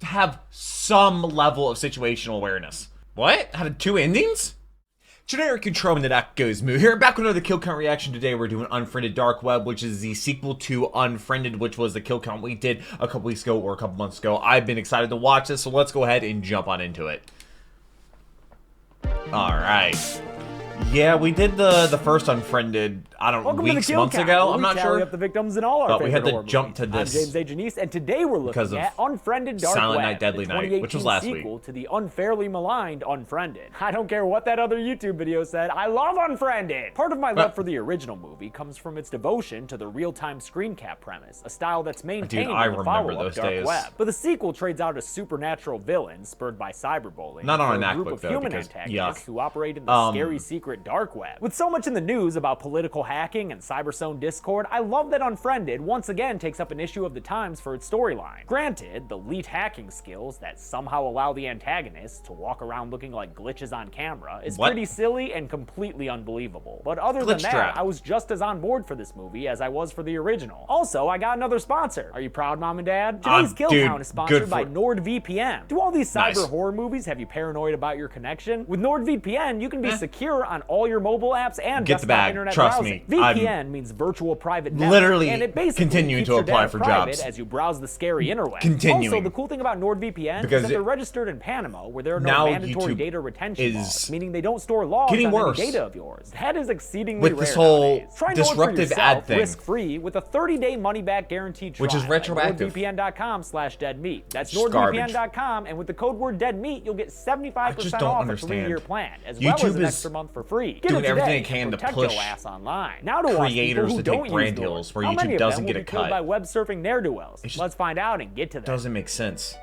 have some level of situational awareness. What? Had 2 endings? Generic control in the That Goes Moo here, back with another kill count reaction. Today we're doing Unfriended Dark Web, which is the sequel to Unfriended, which was the kill count we did a couple weeks ago or a couple months ago. I've been excited to watch this, so let's go ahead and jump on into it. Alright. Yeah, we did the first Unfriended, I don't know, weeks, months ago, I'm not sure. Up the victims in all our but we had to jump to this. I'm James A. Janice, and today we're looking at Unfriended Dark Silent Web, Night, Deadly the Night, which was last week. sequel to the unfairly maligned Unfriended. I don't care what that other YouTube video said, I love Unfriended! Part of my love for the original movie comes from its devotion to the real-time screen cap premise, a style that's maintained in the follow-up Dark Web. But the sequel trades out a supernatural villain spurred by cyberbullying not on a an group book, of though, human antagonists who operate in the scary secret Dark Web. With so much in the news about political hacking and cyberzone discord, I love that Unfriended once again takes up an issue of the times for its storyline. Granted, the elite hacking skills that somehow allow the antagonists to walk around looking like glitches on camera is pretty silly and completely unbelievable. But other than that, I was just as on board for this movie as I was for the original. Also, I got another sponsor. Are you proud, Mom and Dad? Today's Kill Count is sponsored by NordVPN. Do all these cyber horror movies have you paranoid about your connection? With NordVPN, you can be secure on all your mobile apps and desktop internet browsing. VPN means virtual private network, literally and it basically continuing to apply for jobs as you browse the scary interweb. Continuing. Also, the cool thing about NordVPN is that they're registered in Panama, where there are no mandatory data retention laws, meaning they don't store logs on any data of yours. That is exceedingly rare with this whole nowadays. Try disruptive ad thing, risk-free with a 30-day money-back guaranteed trial, which is retroactive. NordVPN.com/deadmeat. That's NordVPN.com, and with the code word deadmeat, you'll get 75% off a 3-year plan, as well as an extra month for free. Get doing it today everything it can to push ass online. Now to creators to take brand deals where YouTube doesn't get a cut. By web surfing ne'er-do-wells. Let's find out and get to that. Doesn't make sense.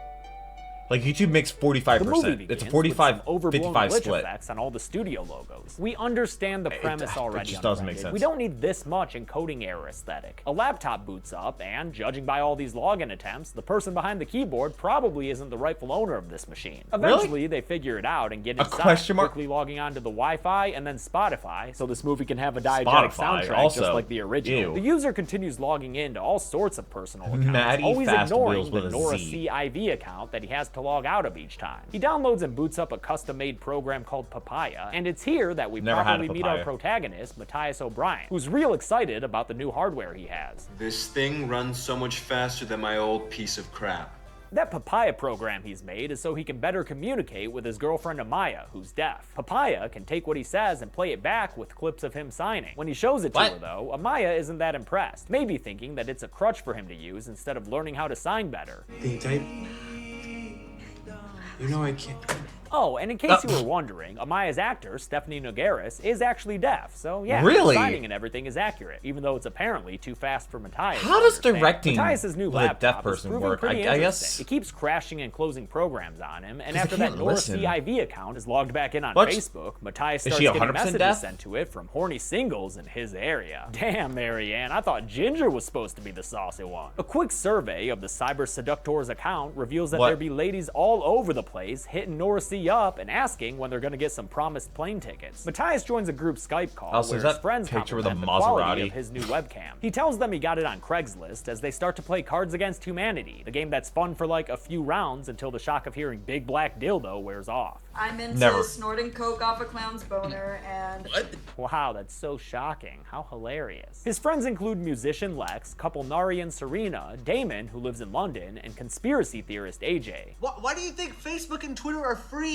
Like, YouTube makes 45%. It's a 45-55 split. Effects on all the studio logos. We understand the premise already. It just doesn't make sense. We don't need this much encoding error aesthetic. A laptop boots up, and judging by all these login attempts, the person behind the keyboard probably isn't the rightful owner of this machine. Eventually, they figure it out and get inside, quickly logging onto the Wi-Fi and then Spotify, so this movie can have a diegetic soundtrack just like the original. The user continues logging in to all sorts of personal accounts, always ignoring the Nora CIV account that he has to log out of each time. He downloads and boots up a custom-made program called Papaya, and it's here that we properly meet our protagonist, Matthias O'Brien, who's real excited about the new hardware he has. This thing runs so much faster than my old piece of crap. That Papaya program he's made is so he can better communicate with his girlfriend Amaya, who's deaf. Papaya can take what he says and play it back with clips of him signing. When he shows it to her, though, Amaya isn't that impressed, maybe thinking that it's a crutch for him to use instead of learning how to sign better. Can you type? You know I can't. Oh, and in case you were wondering, Amaya's actor, Stephanie Nogueras, is actually deaf, so yeah, really? The signing and everything is accurate, even though it's apparently too fast for Matthias. How does directing Matthias's new with a deaf person work? I guess it keeps crashing and closing programs on him, and after that Nora CIV account is logged back in on Facebook, Matthias starts getting messages sent to it from horny singles in his area. Damn, Marianne, I thought Ginger was supposed to be the saucy one. A quick survey of the cyber seductor's account reveals that there be ladies all over the place hitting Nora C up and asking when they're going to get some promised plane tickets. Matthias joins a group Skype call where his friends compliment the quality of his new webcam. He tells them he got it on Craigslist as they start to play Cards Against Humanity, the game that's fun for like a few rounds until the shock of hearing Big Black Dildo wears off. I'm into snorting coke off a clown's boner and... Wow, that's so shocking. How hilarious. His friends include musician Lex, couple Nari and Serena, Damon, who lives in London, and conspiracy theorist AJ. Why do you think Facebook and Twitter are free?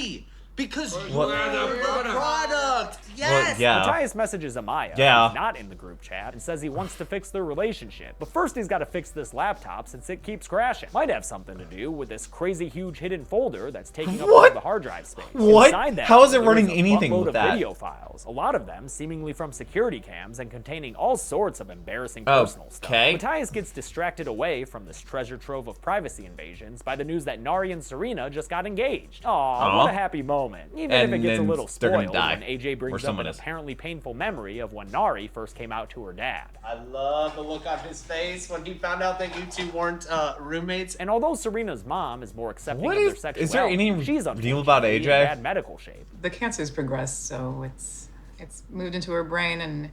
Because you're the product. Yes. Matthias messages Amaya, who's not in the group chat, and says he wants to fix their relationship. But first he's got to fix this laptop since it keeps crashing. Might have something to do with this crazy huge hidden folder that's taking up all the hard drive space. Inside that, how is it running anything with that? Video files, a lot of them seemingly from security cams and containing all sorts of embarrassing personal stuff. Matthias gets distracted away from this treasure trove of privacy invasions by the news that Nari and Serena just got engaged. Aw, what a happy moment. Even if it gets a little spoiled when AJ brings up an apparently painful memory of when Nari first came out to her dad. I love the look on his face when he found out that you two weren't roommates. And although Serena's mom is more accepting of their sexuality, is there any she's deal about AJ? in bad medical shape. The cancer's progressed, so it's moved into her brain, and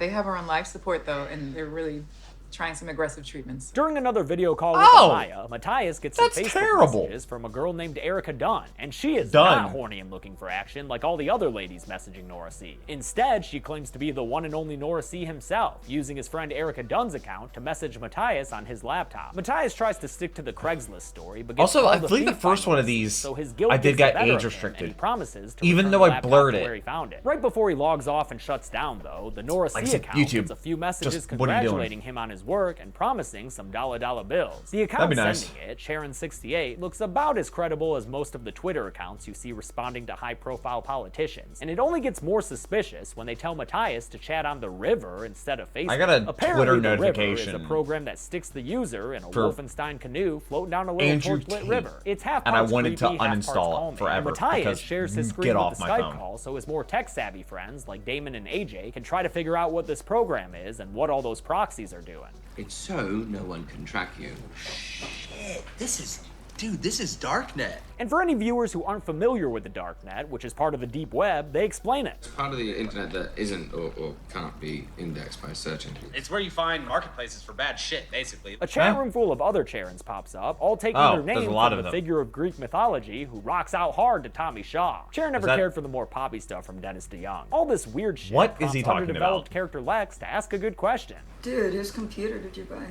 they have her on life support though, and they're really trying some aggressive treatments. During another video call with Amaya, Matthias gets some Facebook messages from a girl named Erica Dunn, and she is not horny and looking for action like all the other ladies messaging Nora C. Instead, she claims to be the one and only Nora C himself, using his friend Erica Dunn's account to message Matthias on his laptop. Matthias tries to stick to the Craigslist story, but gets also, I believe the first one of these, so his guilt I did get age he restricted. promises to even return though the I laptop blurred to it. where he found it. Right before he logs off and shuts down, though, the Nora C account YouTube, gets a few messages just what are you doing? congratulating him on his work and promising some dollar bills. The account sending it, Sharon68, looks about as credible as most of the Twitter accounts you see responding to high-profile politicians, and it only gets more suspicious when they tell Matthias to chat on the river instead of Facebook. I got a Apparently, Twitter the notification river is a program that sticks the user in a Wolfenstein canoe floating down a little Andrew torchlit river. It's half and I parts wanted to creepy, half parts uninstall it calming. forever And Matthias because shares his screen get with off the my Skype phone. call so his more tech-savvy friends like Damon and AJ can try to figure out what this program is and what all those proxies are doing. It's so no one can track you. Shit, this is Darknet. And for any viewers who aren't familiar with the Darknet, which is part of the deep web, they explain it. It's part of the internet that isn't or can't be indexed by search engines. It's where you find marketplaces for bad shit, basically. A chat room full of other Charons pops up, all taking their name from the figure of Greek mythology who rocks out hard to Tommy Shaw. Charon never cared for the more poppy stuff from Dennis DeYoung. All this weird shit What is prompts he talking underdeveloped about? character Lex to ask a good question. Dude, whose computer did you buy?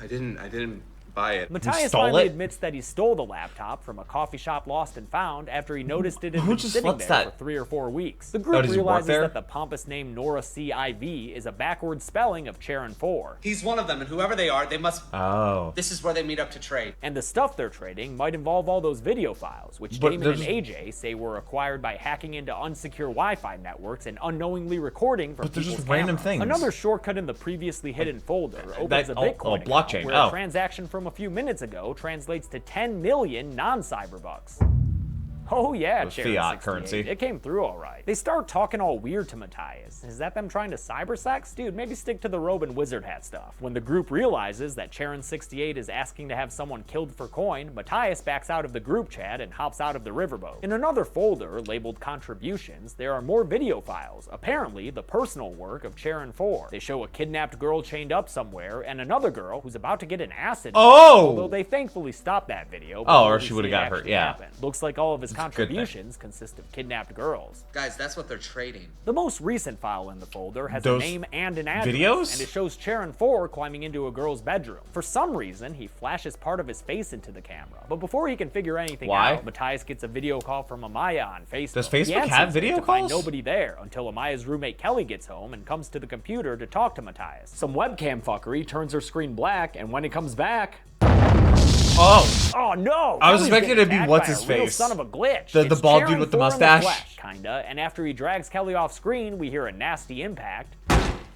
I didn't buy it. Matthias stole finally it? admits that he stole the laptop from a coffee shop lost and found after he noticed it had Who been just sitting lets there that- for 3 or 4 weeks. The group does he work realizes there? that the pompous name Nora C.I.V. is a backward spelling of Charon 4. He's one of them, and whoever they are, they must... Oh. This is where they meet up to trade. And the stuff they're trading might involve all those video files, which But Damon and there's- AJ say were acquired by hacking into unsecure Wi-Fi networks and unknowingly recording from But they're people's just random cameras. things. Another shortcut in the previously hidden folder opens a Bitcoin blockchain, account where a transaction from a few minutes ago translates to 10 million non-cyberbucks. Oh yeah, With Charon fiat 68. currency. It came through all right. They start talking all weird to Matthias. Is that them trying to cybersex? Dude, maybe stick to the robe and wizard hat stuff. When the group realizes that Charon 68 is asking to have someone killed for coin, Matthias backs out of the group chat and hops out of the riverboat. In another folder labeled contributions, there are more video files, apparently the personal work of Charon 4. They show a kidnapped girl chained up somewhere and another girl who's about to get an acid. Although they thankfully stopped that video. Or before she we would've see got it hurt, actually yeah. happen. Looks like all of his good thing. contributions consist of kidnapped girls. Guys, that's what they're trading. The most recent file in the folder has a Those name and an address, videos? and it shows Charon 4 climbing into a girl's bedroom. For some reason, he flashes part of his face into the camera, but before he can figure anything out, Matthias gets a video call from Amaya on Facebook. Does Facebook He answers have it video to find calls? nobody there until Amaya's roommate Kelly gets home and comes to the computer to talk to Matthias. Some webcam fuckery turns her screen black, and when it comes back... Oh no! I was Kelly's expecting getting it to be attacked what's by his a real face? son of a glitch. The It's bald dude Charon with the 4 in mustache? flesh, kinda, and after he drags Kelly off screen, we hear a nasty impact.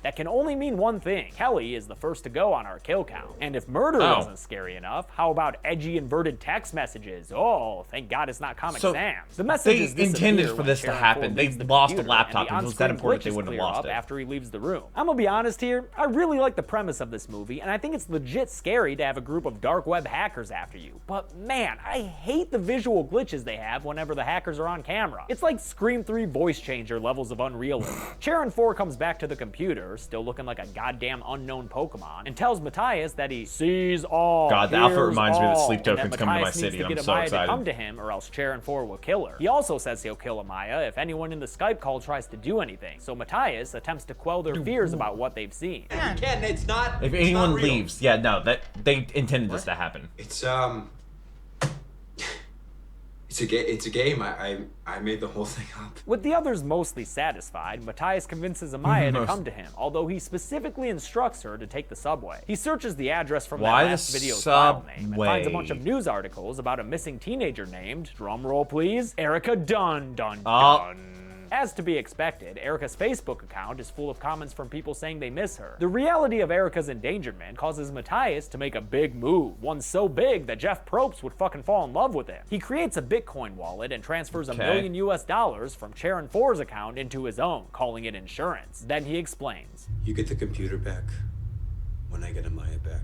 That can only mean one thing. Kelly is the first to go on our kill count. And if murder wasn't scary enough, how about edgy inverted text messages? Oh, thank God it's not Comic So, Sans. The messages they intended disappear for when this to Charon happen. 4 They leaves the lost a computer, laptop, and and the it was that on-screen important they glitches wouldn't have clear lost up it. after he leaves the room. I'm gonna be honest here, I really like the premise of this movie, and I think it's legit scary to have a group of dark web hackers after you. But man, I hate the visual glitches they have whenever the hackers are on camera. It's like Scream 3 voice changer levels of unrealism. Charon 4 comes back to the computer, still looking like a goddamn unknown Pokemon, and tells Matthias that he sees all. God, the alpha hears reminds me that all, sleep and token's coming to my Matthias needs city, to and I'm get so Amaya excited. to come to him, or else Charon 4 will kill her. He also says he'll kill Amaya if anyone in the Skype call tries to do anything. So Matthias attempts to quell their fears about what they've seen. Ken, it's not. If it's anyone not real. leaves, that they intended this to happen. It's a game. I made the whole thing up. With the others mostly satisfied, Matthias convinces Amaya to come to him, although he specifically instructs her to take the subway. He searches the address from Why that the last video's file name and finds a subway? bunch of news articles about a missing teenager named, drumroll please, Erica Dunn. As to be expected, Erica's Facebook account is full of comments from people saying they miss her. The reality of Erica's endangerment causes Matthias to make a big move, one so big that Jeff Probst would fucking fall in love with him. He creates a Bitcoin wallet and transfers $1 million US from Charon 4's account into his own, calling it insurance. Then he explains. You get the computer back when I get Amaya back.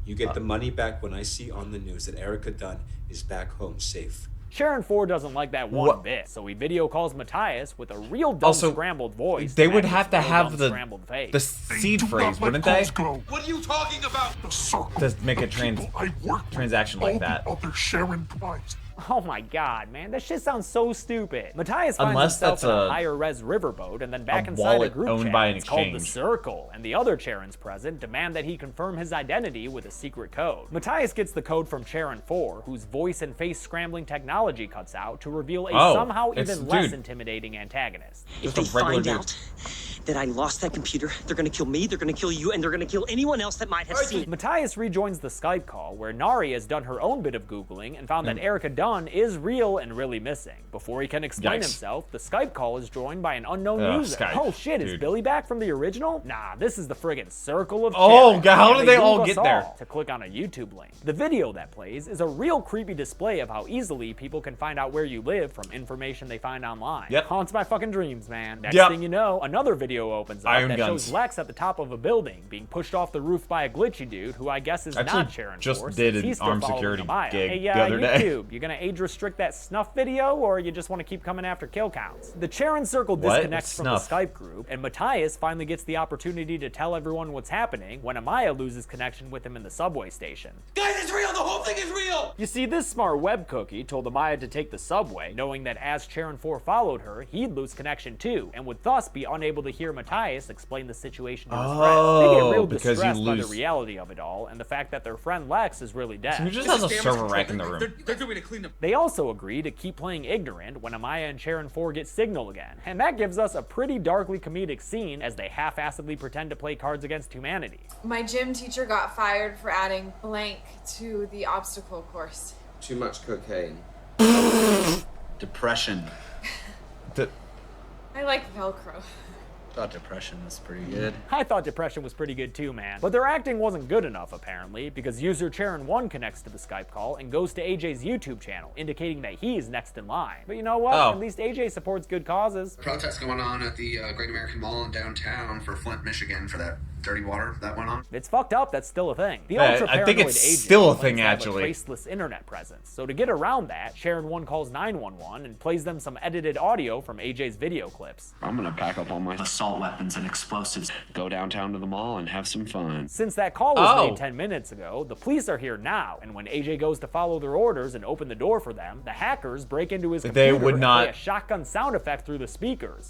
You get the money back when I see on the news that Erica Dunn is back home safe. Sharon 4 doesn't like that one bit, so he video calls Matthias with a real dumb scrambled voice. They would have to match his have real dumb scrambled face. the seed phrase, wouldn't they? What are you talking about? The circle. To make a transaction like that. Other Sharon primes. Oh my god, man, that shit sounds so stupid. Matthias finds Unless himself that's in a a higher res riverboat and then back inside a wallet group owned chat. by an It's called the exchange. Circle, and the other Charons present demand that he confirm his identity with a secret code. Matthias gets the code from Charon 4, whose voice and face scrambling technology cuts out to reveal a somehow even less intimidating antagonist. If they find out that I lost that computer, they're gonna kill me, they're gonna kill you, and they're gonna kill anyone else that might have seen it. Matthias rejoins the Skype call, where Nari has done her own bit of Googling and found that Erica Dunn is real and really missing. Before he can explain himself, the Skype call is joined by an unknown user. Skype, oh shit, is Billy back from the original? Nah, this is the friggin' Circle of Oh, Sharon, God, how and did they move all us get there? To click on a YouTube link. The video that plays is a real creepy display of how easily people can find out where you live from information they find online. Yep. Haunts my fucking dreams, man. Next thing you know, another video opens up that guns. shows Lex at the top of a building being pushed off the roof by a glitchy dude who I guess is not Sharon just 4, did since an he's still armed following security Amaya. gig Hey, the other day. YouTube, you gonna age restrict that snuff video, or you just want to keep coming after kill counts? The Charon Circle disconnects from the Skype group, and Matthias finally gets the opportunity to tell everyone what's happening when Amaya loses connection with him in the subway station. Guys, it's real! The whole thing is real! You see, this smart web cookie told Amaya to take the subway, knowing that as Charon 4 followed her, he'd lose connection too, and would thus be unable to hear Matthias explain the situation to his friend. They get real distressed by the reality of it all, and the fact that their friend Lex is really dead. So he just has a server rack in the room. They're doing a cleanup. They also agree to keep playing ignorant when Amaya and Charon 4 get signal again, and that gives us a pretty darkly comedic scene as they half-assedly pretend to play Cards Against Humanity. My gym teacher got fired for adding blank to the obstacle course. Too much cocaine. Depression. I like Velcro. Thought depression was pretty good. I thought depression was pretty good too, man. But their acting wasn't good enough, apparently, because user Charon1 connects to the Skype call and goes to AJ's YouTube channel, indicating that he's next in line. But you know what? At least AJ supports good causes. Protest going on at the Great American Mall in downtown for Flint, Michigan for that dirty water that went on. It's fucked up, that's still a thing. The ultra I think it's AJ still a claims thing, to have actually. A traceless internet presence. So to get around that, Charon1 calls 911 and plays them some edited audio from AJ's video clips. I'm gonna pack up all my assault weapons and explosives, go downtown to the mall and have some fun. Since that call was made 10 minutes ago, the police are here now, and when AJ goes to follow their orders and open the door for them, the hackers break into his computer and play a shotgun sound effect through the speakers.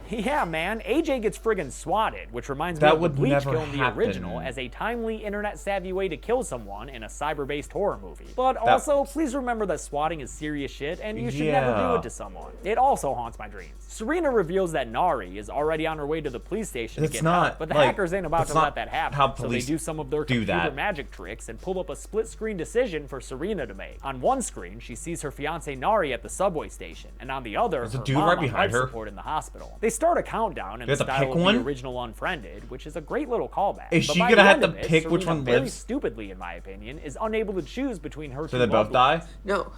Yeah, man, AJ gets friggin' swatted, which reminds me of the Bleach kill in the original as a timely internet-savvy way to kill someone in a cyber-based horror movie. But also, please remember that swatting is serious shit, and you should never do it to someone. It also haunts my dreams. Serena reveals that Nari is already on her way to the police station to get help, but the hackers ain't about to let that happen, so they do some of their computer magic tricks and pull up a split-screen decision for Serena to make. On one screen, she sees her fiancé Nari at the subway station, and on the other, her mom on life support in the hospital. They start a countdown in the style of the original Unfriended, which is a great little callback. Is she gonna have to pick which one lives? Very stupidly, in my opinion, is unable to choose between her two. Do they both die? No.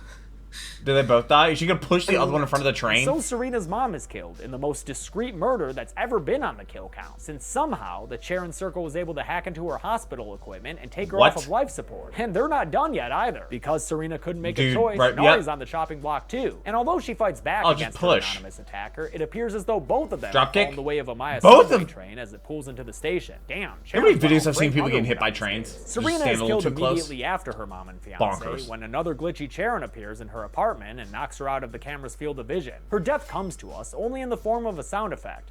Do they both die? Is she gonna push the other one in front of the train? So Serena's mom is killed in the most discreet murder that's ever been on the kill count, since somehow the Charon Circle was able to hack into her hospital equipment and take her off of life support. And they're not done yet either, because Serena couldn't make a choice. Nari's on the chopping block too. And although she fights back against the anonymous attacker, it appears as though both of them fall in the way of Amaya's subway train as it pulls into the station. Damn. How many videos I've seen people getting hit by trains? Serena is killed immediately after her mom and fiance when another glitchy Charon appears in her apartment and knocks her out of the camera's field of vision. Her death comes to us only in the form of a sound effect.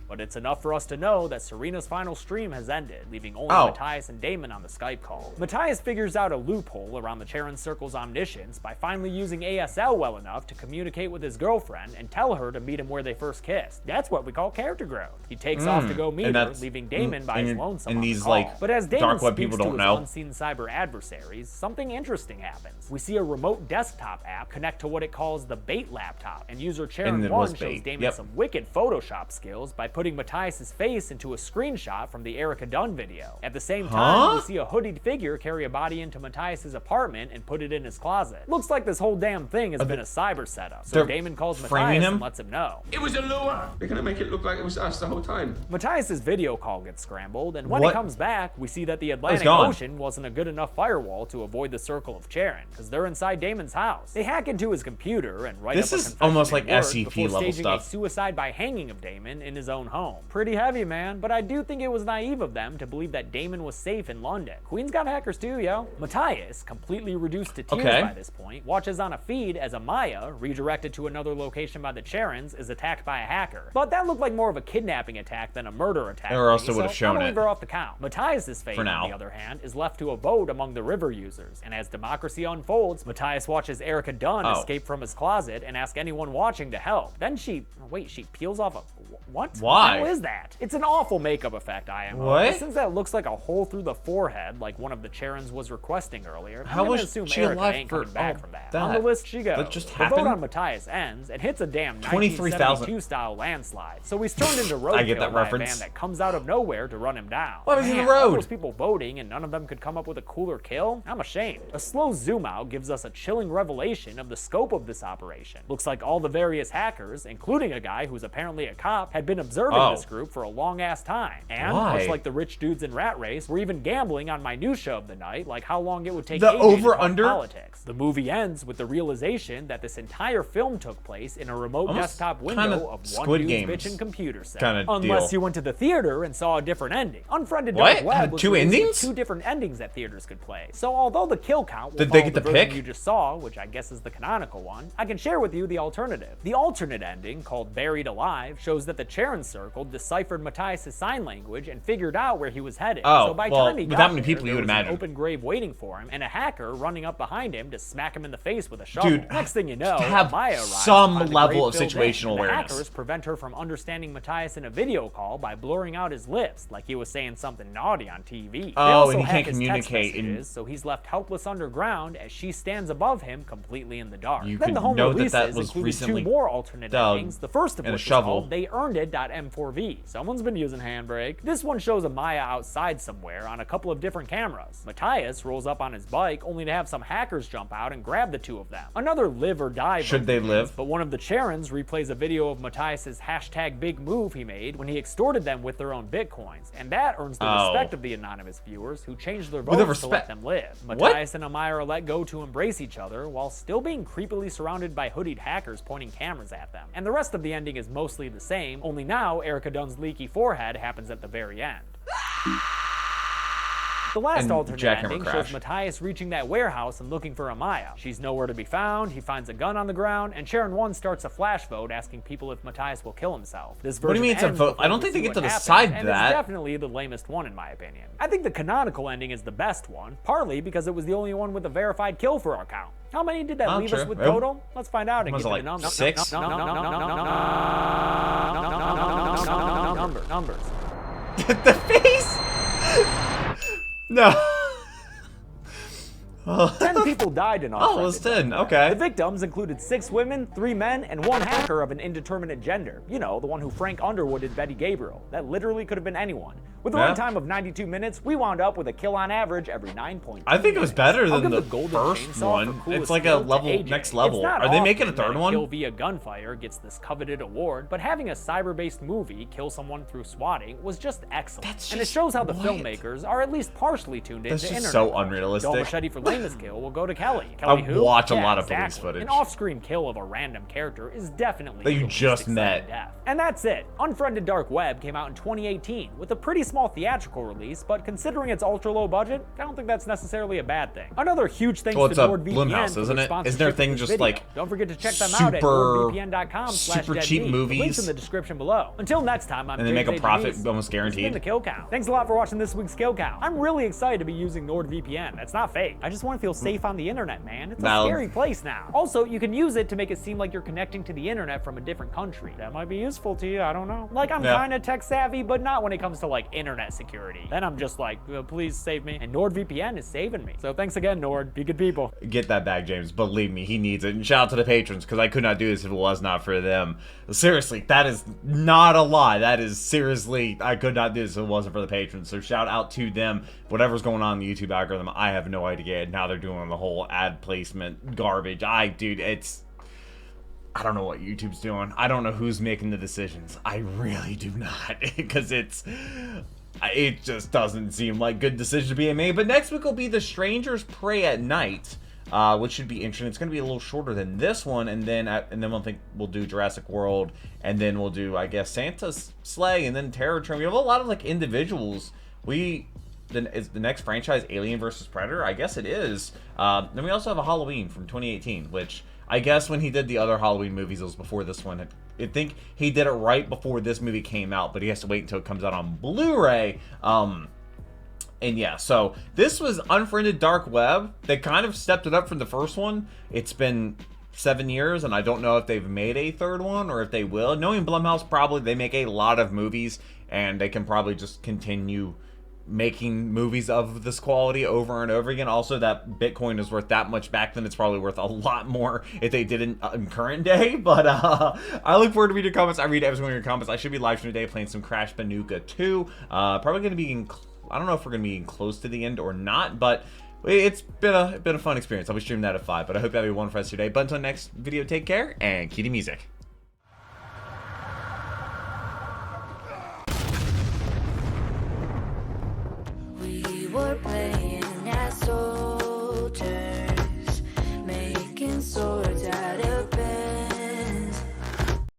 But it's enough for us to know that Serena's final stream has ended, leaving only Matthias and Damon on the Skype call. Matthias figures out a loophole around the Charon Circle's omniscience by finally using ASL well enough to communicate with his girlfriend and tell her to meet him where they first kissed. That's what we call character growth. He takes off to go meet her, leaving Damon by his lonesome on the call. But as Damon speaks to his unseen cyber adversaries, something interesting happens. We see a remote desktop app connect to what it calls the bait laptop, and user Charon1 shows Damon some wicked Photoshop skills by putting Matthias's face into a screenshot from the Erica Dunn video. At the same time, we see a hoodied figure carry a body into Matthias's apartment and put it in his closet. Looks like this whole damn thing has been a cyber setup, so Damon calls Matthias and lets him know. It was a lure. They're gonna make it look like it was us the whole time. Matthias's video call gets scrambled, and when he comes back, we see that the Atlantic Ocean wasn't a good enough firewall to avoid the circle of Charon, because they're inside Damon's house. They hack into his computer and write up a confession almost like Word SCP before level staging stuff. a suicide by hanging of Damon in his own home. Pretty heavy, man, but I do think it was naive of them to believe that Damon was safe in London. Queen's got hackers too, yo. Matthias, completely reduced to tears by this point, watches on a feed as Amaya, redirected to another location by the Charons, is attacked by a hacker. But that looked like more of a kidnapping attack than a murder attack. Or else they would have shown I'm gonna it. leave her off the count. Matthias's fate, on the other hand, is left to a vote among the river users, and as democracy unfolds, Matthias watches Erica Dunn escape from his closet and ask anyone watching to help. Then she peels off a... What? Why? How is that? It's an awful makeup effect, IMO. What? Since that looks like a hole through the forehead, like one of the Charons was requesting earlier, How I'm gonna was assume she Erica alive ain't for coming back from that. that? On the list she goes. That just The happened? vote on Matthias ends and hits a damn 23,000. 1972 style landslide. So he's turned into roadkill I get that by reference. a van that comes out of nowhere to run him down. What was in the Man, road? all those people voting and none of them could come up with a cooler kill? I'm ashamed. A slow zoom out gives us a chilling revelation of the scope of this operation. Looks like all the various hackers, including a guy who's apparently a cop, had been observing this group for a long ass time. And much like the rich dudes in Rat Race, we're even gambling on minutia of the night, like how long it would take The AJ to over talk under? politics. The movie ends with the realization that this entire film took place in a remote Almost desktop kinda window of one Squid dude's Games bitchin' computer set. kinda Unless deal. you went to the theater and saw a different ending. Unfriended What? Dark Web Had was two released with endings? 2 different endings that theaters could play. So although the kill count will Did they follow get the to version pick? you just saw, which I guess is the canonical one, I can share with you the alternative. The alternate ending, called Buried Alive, shows that the Charon Circle deciphered Matthias' sign language and figured out where he was headed. So by well, time he with got that many there, people, you there would was an imagine. open grave waiting for him and a hacker running up behind him to smack him in the face with a shovel. Dude, Next thing you know, have Maya arrives some to find the level grave of filled in, situational and the awareness. hackers prevent her from understanding Matthias in a video call by blurring out his lips like he was saying something naughty on TV. They Oh, also and he hack can't his text communicate in- messages, so he's left helpless underground as she stands above him completely in the dark. You Then could the home note that releases that was included recently 2 more alternate dug endings, the first of in a which is shovel. called They Earned It.M4V. Someone's been using Handbrake. This one shows Amaya outside somewhere on a couple of different cameras. Matthias rolls up on his bike only to have some hackers jump out and grab the 2 of them. Another live or die Should vote they begins, live? But one of the Charons replays a video of Matthias's #big move he made when he extorted them with their own bitcoins, and that earns the respect of the anonymous viewers who changed their With the votes to let respect- them live. What? Matthias and Amaya are let go to embrace each other while still being creepily surrounded by hoodied hackers pointing cameras at them. And the rest of the ending is mostly the same, only now Erica Dunn's leaky forehead happens at the very end. The last And alternate jackhammer ending crash. shows Matthias reaching that warehouse and looking for Amaya. She's nowhere to be found, he finds a gun on the ground, and Sharon 1 starts a flash vote asking people if Matthias will kill himself. This version What do you mean it's a ends vote? before I don't we think they see get to what happens, decide and that. it's definitely the lamest one in my opinion. I think the canonical ending is the best one, partly because it was the only one with a verified kill for our count. How many did that leave us with total? Let's find out and Was get it to the like numbers. 6? Numbers. The face? No. 10 people died in Oh, it was 10. Okay. The victims included 6 women, 3 men, and 1 hacker of an indeterminate gender. You know, the one who Frank Underwood did Betty Gabriel. That literally could have been anyone. With a Yeah. runtime of 92 minutes, we wound up with a kill on average every 9.2 I think it was better I'll than give the Golden first Chainsaw one. for coolest It's like a kill to level, AJ. next level. It's not Are they making a often third that one? Kill via gunfire gets this coveted award, but having a cyber-based movie kill someone through swatting was just excellent. And it shows how the filmmakers are at least partially tuned That's into just internet. so culture. unrealistic. Dome Machete for lamest kill will go to Kelly. Kelly who? watch a Yeah, lot of police exactly. footage. An off-screen kill of a random character is definitely That you the least just exciting met. death. And that's it. Unfriended Dark Web came out in 2018 with a pretty small theatrical release, but considering its ultra-low budget, I don't think that's necessarily a bad thing. Another huge thanks Well, to it's a NordVPN Blumhouse, for isn't their it? sponsorship Isn't their of thing this just video. like Don't forget to check them out at super nordvpn.com/deadmeat. cheap The link's movies? in the description below. Until next time, I'm And they make a JJ profit Denise. almost This has been guaranteed. the Kill Count. Thanks a lot for watching this week's Kill Count. I'm really excited to be using NordVPN. That's not fake. I just just want to feel safe on the internet, man. It's a Now- scary place now. Also, you can use it to make it seem like you're connecting to the internet from a different country. That might be useful to you, I don't know. Like, I'm kind of tech savvy, but not when it comes to like internet security. Then I'm just like, please save me. And NordVPN is saving me. So thanks again, Nord. Be good people. Get that back, James. Believe me, he needs it. And shout out to the patrons, because I could not do this if it was not for them. Seriously, that is not a lie. That is seriously, I could not do this if it wasn't for the patrons. So shout out to them. Whatever's going on in the YouTube algorithm, I have no idea. Now they're doing the whole ad placement garbage. Dude, I don't know what YouTube's doing. I don't know who's making the decisions. I really do not, because it just doesn't seem like good decisions being made. But next week will be The Strangers Prey at Night, which should be interesting. It's going to be a little shorter than this one, and then we'll do Jurassic World, and then we'll do, I guess, Santa's Sleigh, and then Terror Train. We have a lot of like individuals. Is the next franchise Alien vs. Predator? I guess it is. Then we also have a Halloween from 2018, which I guess when he did the other Halloween movies, it was before this one. I think he did it right before this movie came out, but he has to wait until it comes out on Blu-ray. And yeah, so this was Unfriended Dark Web. They kind of stepped it up from the first one. It's been 7 years, and I don't know if they've made a third one or if they will. Knowing Blumhouse, probably they make a lot of movies, and they can probably just continue making movies of this quality over and over again. Also, that Bitcoin is worth that much back then. It's probably worth a lot more if they did in current day. But I look forward to reading your comments. I read every single one of your comments. I should be live streaming today playing some Crash Banooka 2. Probably going to be I don't know if we're going to be close to the end or not, but it's been a fun experience. I'll be streaming that at 5, but I hope you have a wonderful rest of your day. But until next video, take care and cue the music.